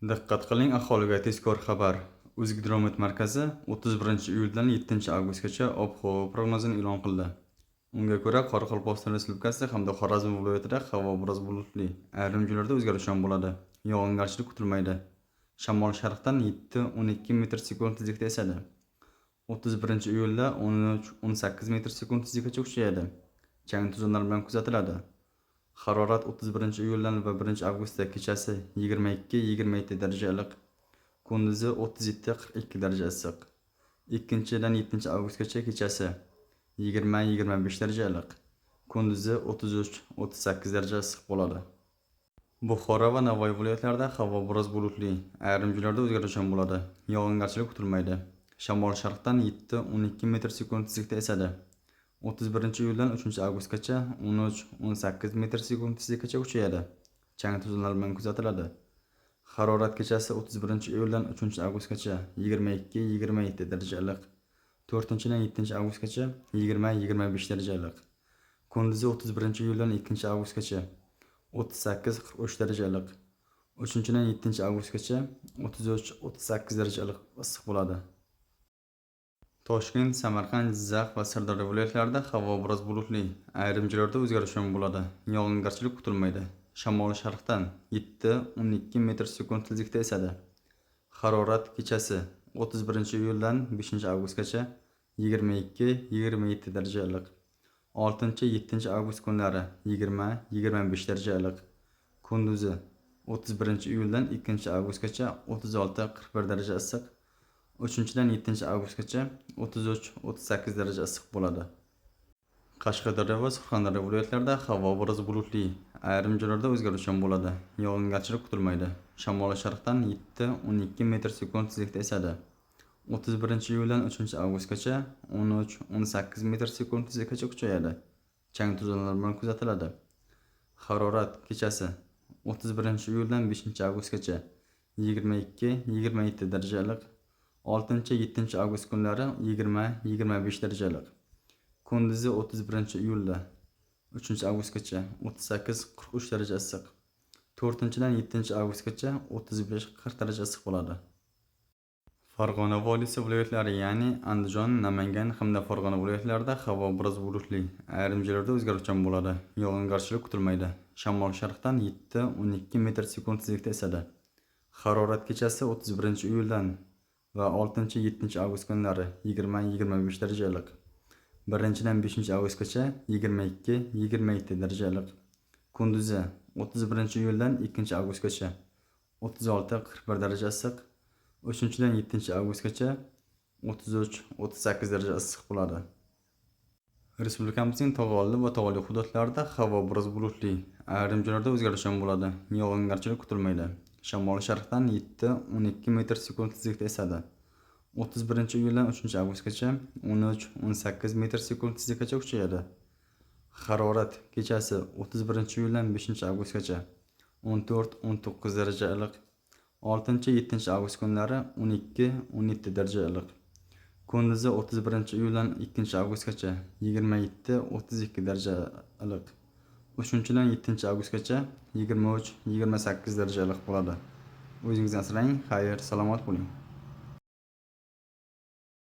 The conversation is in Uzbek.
Diqqat qiling, aholiga tezkor xabar. O'zgidromet markazi 31-iyuldan 7-avgustgacha ob-havo prognozini e'lon qildi. Unga ko'ra, Qoraqalpog'iston Respublikasi hamda Xorazm viloyatida havo biroz bulutli, ayrim joylarda o'zgaruvchan bo'ladi. Yog'ingarchilik kutilmaydi. Shamol sharqdan 7-12 metr/sekund tezlikda esadi. 31-iyulda 13-18 metr/sekund tezlikgacha kuchayadi. Chang to'zonlar bilan kuzatiladi. Harorat 31-iyuldan va 1-avgustda kechasi 22-27 daraja iliq, kunduzi 37-42 daraja issiq. 2-dan 7-avgustgacha kechasi 20-25 daraja iliq, kunduzi 33-38 daraja issiq bo'ladi. Buxoro va Navoiy viloyatlarida havo biroz bulutli, ayrim joylarda o'zgaruvchan bo'ladi. Yog'ingarchilik kutilmaydi. Shamol sharqdan 7-12 metr/sekund tezlikda esadi. 31-iyuldan 3-avgustgacha 13-18 metr/sekund tezlikgacha kuchayadi. Chang to'zonlar bilan kuzatiladi. Harorat kechasi 31-iyuldan 3-avgustgacha 22-27 daraja iliq, 4-dan 7-avgustgacha 20-25 daraja iliq, kunduzi 31-iyuldan 2-avgustgacha 38-43 daraja iliq, 3-dan 7-avgustgacha 33-38 daraja iliq issiq bo'ladi. Toshkent, Samarqand, Jizzax va Sirdaryo viloyatlarida havo biroz bulutli, ayrim joylarda o'zgaruvchan bo'ladi. Yog'ingarchilik kutilmaydi. Shamol sharqdan 7-12 metr/sekund tezlikda esadi. Harorat kechasi 31-iyuldan 5-avgustgacha 22-27 daraja iliq. 6-7 kunlari 20-25 daraja iliq. Kunduzi 31-iyuldan 2-avgustgacha 36-41 daraja issiq. 3-dan 7-avgustgacha 33-38 daraja issiq bo'ladi. Qashqadaryo va Surxondaryo viloyatlarida havo biroz bulutli, ayrim joylarda o'zgaruvchan bo'ladi. Yog'ingarchilik kutilmaydi. Shamol sharqdan 7-12 metr/sekund tezlikda esadi. 31-iyuldan 3-avgustgacha 13-18 metr/sekund tezlikgacha kuchayadi. Chang to'zonlar bilan kuzatiladi. Harorat kechasi 31-iyuldan 5-avgustgacha 22-27 daraja iliq, 6-7 kunlari 20-25 daraja iliq. Kunduzi 31-iyulda 3-avgustgacha 38-43 daraja issiq. 4-dan 7-avgustgacha 35-40 daraja issiq bo'ladi. Farg'ona vodiysi viloyatlari, ya'ni Andijon, Namangan hamda Farg'ona viloyatlarida havo biroz bulutli, ayrim joylarda o'zgaruvchan bo'ladi. Yog'ingarchilik kutilmaydi. Shamol sharqdan 7-12 metr/sekund tezlikda esadi. Harorat kechasi 31-iyuldan va 6-7 kunlari 20-25 daraja iliq. 1-dan 5-avgustgacha 22-27 daraja iliq. Kunduzi 31-iyuldan 2-avgustgacha 36-41 daraja issiq. 3-dan 7-avgustgacha 33-38 daraja issiq bo'ladi. Respublikamizning tog'olli va tog'li hududlarida havo biroz bulutli, ayrim joylarda o'zgaruvchan bo'ladi. Yog'ingarchilik kutilmaydi. Shamol sharqdan 7-12 metr/sekund tezlikda esadi. 31-iyuldan 3-avgustgacha 13-18 metr/sekund tezlikgacha kuchayadi. Harorat kechasi 31-iyuldan 5-avgustgacha 14-19 daraja iliq, 6-7 kunlari 12-17 daraja iliq. Kunduzi 31-iyuldan 2-avgustgacha 27-32 daraja iliq. 3-dan 7-avgustgacha 23-28 daraja iliq bo'ladi. O'zingizni asrang, xayr, salomat bo'ling.